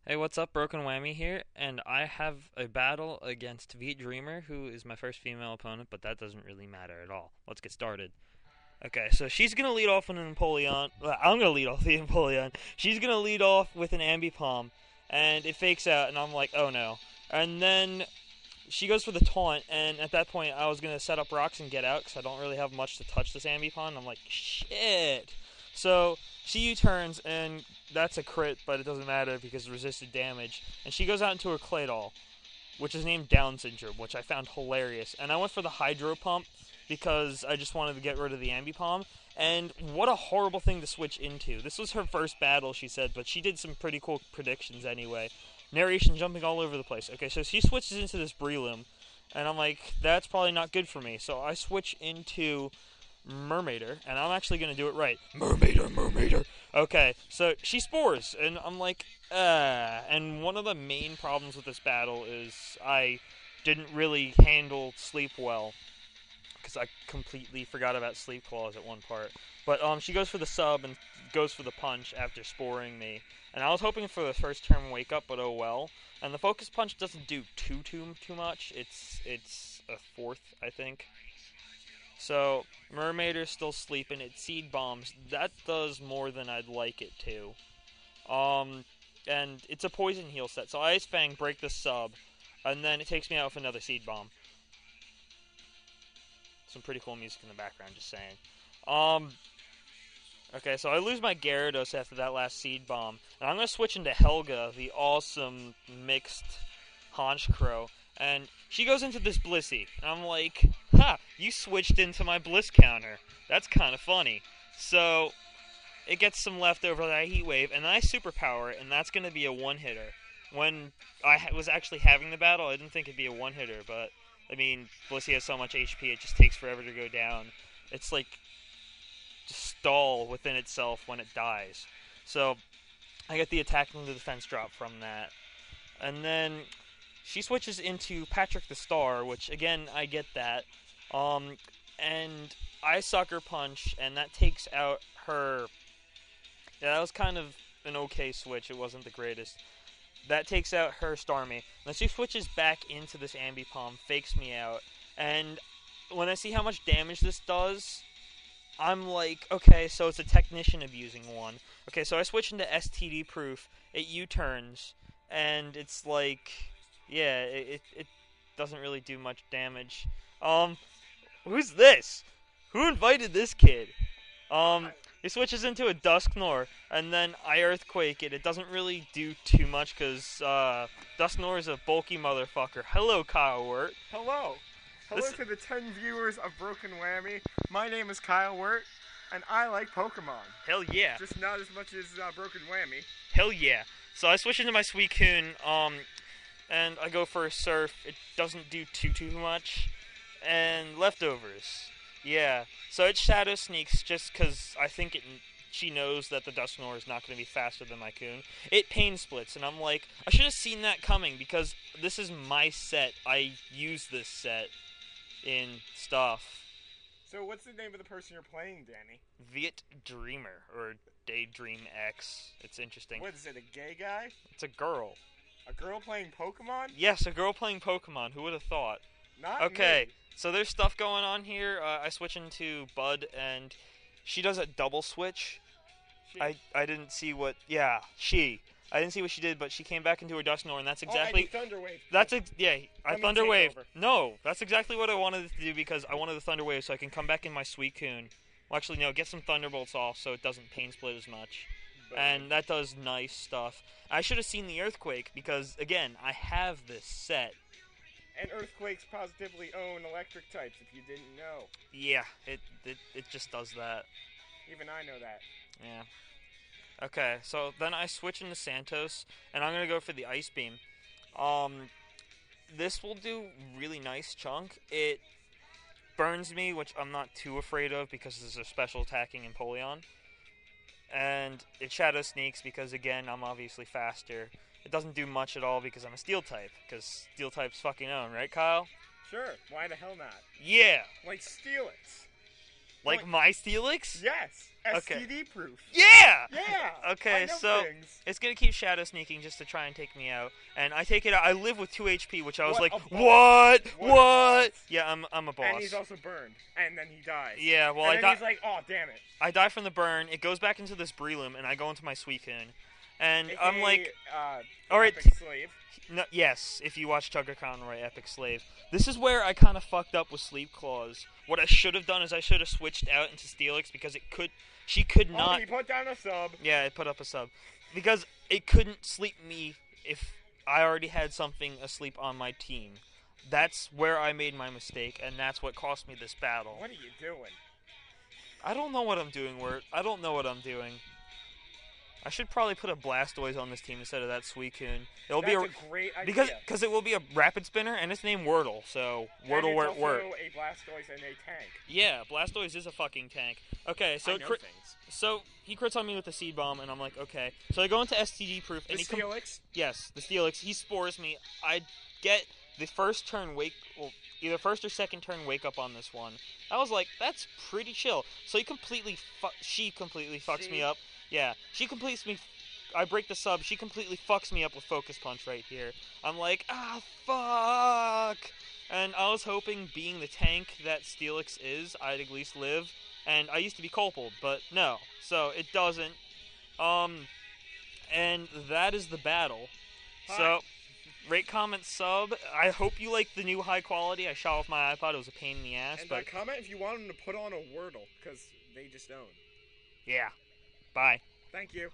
Hey, what's up? Broken Whammy here, and I have a battle against xvietxdreamerx, who is my first female opponent, but that doesn't really matter at all. Let's get started. Okay, so she's gonna lead off with an Empoleon. I'm gonna lead off the Empoleon. She's gonna lead off with an Ambipom, and it fakes out, and I'm like, oh no. And then she goes for the taunt, and at that point, I was gonna set up rocks and get out because I don't really have much to touch this Ambipom. I'm like, shit. So she U-turns, and that's a crit, but it doesn't matter because it resisted damage. And she goes out into her Claydol, which is named Down Syndrome, which I found hilarious. And I went for the Hydro Pump because I just wanted to get rid of the Ambipom. And what a horrible thing to switch into. This was her first battle, she said, but she did some pretty cool predictions anyway. Narration jumping all over the place. Okay, so she switches into this Breloom, and I'm like, that's probably not good for me. So I switch into Mermaider, and I'm actually going to do it right. Mermaider. Okay, so she spores, and I'm like, And one of the main problems with this battle is I didn't really handle sleep well, because I completely forgot about sleep clause at one part. But she goes for the sub and goes for the punch after sporing me. And I was hoping for the first turn wake up, but oh well. And the focus punch doesn't do too much. It's a fourth, I think. So Mermaider's still sleeping. It seed bombs. That does more than I'd like it to. And it's a poison heal set. So Ice Fang break the sub, and then it takes me out with another seed bomb. Some pretty cool music in the background, just saying. Okay, so I lose my Gyarados after that last seed bomb, and I'm gonna switch into Helga, the awesome mixed Honchkrow, and she goes into this Blissey, and I'm like, ha, you switched into my Bliss counter. That's kind of funny. So it gets some leftover of that Heat Wave, and then I superpower it, and that's gonna be a one-hitter. When I was actually having the battle, I didn't think it'd be a one-hitter, but I mean, Blissey has so much HP, it just takes forever to go down. It's like stall within itself when it dies. So I get the attack and the defense drop from that. And then she switches into Patrick the Star, which again, I get that. And I Sucker Punch, and that takes out her. Yeah, that was kind of an okay switch. It wasn't the greatest. That takes out her Starmie. Then she switches back into this Ambipom, fakes me out, and when I see how much damage this does, I'm like, okay, so it's a Technician abusing one. Okay, so I switch into STD Proof, it U-turns, and it's like, yeah, it doesn't really do much damage. Who's this? Who invited this kid? He switches into a Dusknoir, and then I Earthquake it. It doesn't really do too much, because Dusknoir is a bulky motherfucker. Hello, Kyle Wirt. Hello. Hello to the 10 viewers of Broken Whammy. My name is Kyle Wirt, and I like Pokemon. Hell yeah. Just not as much as Broken Whammy. Hell yeah. So I switch into my Suicune, and I go for a Surf. It doesn't do too much. And Leftovers. Yeah. So it Shadow Sneaks just because I think she knows that the Dusknoir is not going to be faster than my Coon. It Pain Splits, and I'm like, I should have seen that coming because this is my set. I use this set in stuff. So what's the name of the person you're playing, Danny? xvietxdreamerx, or xvietxdreamerx. It's interesting. What is it, a gay guy? It's a girl. A girl playing Pokemon? Yes, a girl playing Pokemon. Who would have thought? Not okay, me. So there's stuff going on here. I switch into Bud, and she does a double switch. I didn't see what... Yeah, she. I didn't see what she did, but she came back into her Dusknoir, and that's exactly... Oh, I Thunder Wave. That's I Thunder Wave. Over. No, that's exactly what I wanted it to do, because I wanted the Thunder Wave so I can come back in my Suicune. Well, actually, no, get some Thunderbolts off so it doesn't Pain Split as much. And that does nice stuff. I should have seen the Earthquake, because, again, I have this set. And Earthquakes positively own electric types, if you didn't know. Yeah, it just does that. Even I know that. Yeah. Okay, so then I switch into Santos, and I'm going to go for the Ice Beam. This will do really nice chunk. It burns me, which I'm not too afraid of because there's a special attacking Empoleon. And it Shadow Sneaks because, again, I'm obviously faster. It doesn't do much at all because I'm a Steel type, because Steel type's fucking own, right, Kyle? Sure, why the hell not? Yeah! Like, steal it. Like my Steelix? Yes. Okay. STD proof. Yeah! Yeah! Okay, I know so things. it's gonna keep shadow sneaking just to try and take me out. And I take it out. I live with 2 HP, which I was What like, a boss. what? What a boss. Yeah, I'm a boss. And he's also burned. And then he dies. Yeah, well, and then he's like, oh, damn it. I die from the burn. It goes back into this Breloom, and I go into my Suicune. And I'm like, alright. Epic Slave. No, yes, if you watch Tugger Conroy, Epic Slave. This is where I kind of fucked up with Sleep Claws. What I should have done is I should have switched out into Steelix because she could not. Oh, he put down a sub. Yeah, it put up a sub. Because it couldn't sleep me if I already had something asleep on my team. That's where I made my mistake, and that's what cost me this battle. What are you doing? I don't know what I'm doing, Wirt. I don't know what I'm doing. I should probably put a Blastoise on this team instead of that Suicune. It'll That's be a great idea. because it will be a Rapid Spinner, and it's named Wordle, so Wordle, Wort, Wort. And it's also a Blastoise and a tank. Yeah, Blastoise is a fucking tank. Okay, so I know things. So he crits on me with the Seed Bomb, and I'm like, okay. So I go into STD proof, and The Steelix? Yes, the Steelix. He spores me. I get the first turn either first or second turn wake up on this one. I was like, that's pretty chill. So she completely fucks me up. Yeah, she completes me. I break the sub. She completely fucks me up with Focus Punch right here. I'm like, fuck. And I was hoping, being the tank that Steelix is, I'd at least live. And I used to be Colpold, but no. So it doesn't. And that is the battle. Hi. So, rate, comment, sub. I hope you like the new high quality. I shot off my iPod. It was a pain in the ass. And but comment if you want them to put on a Wordle, because they just don't. Yeah. Bye. Thank you.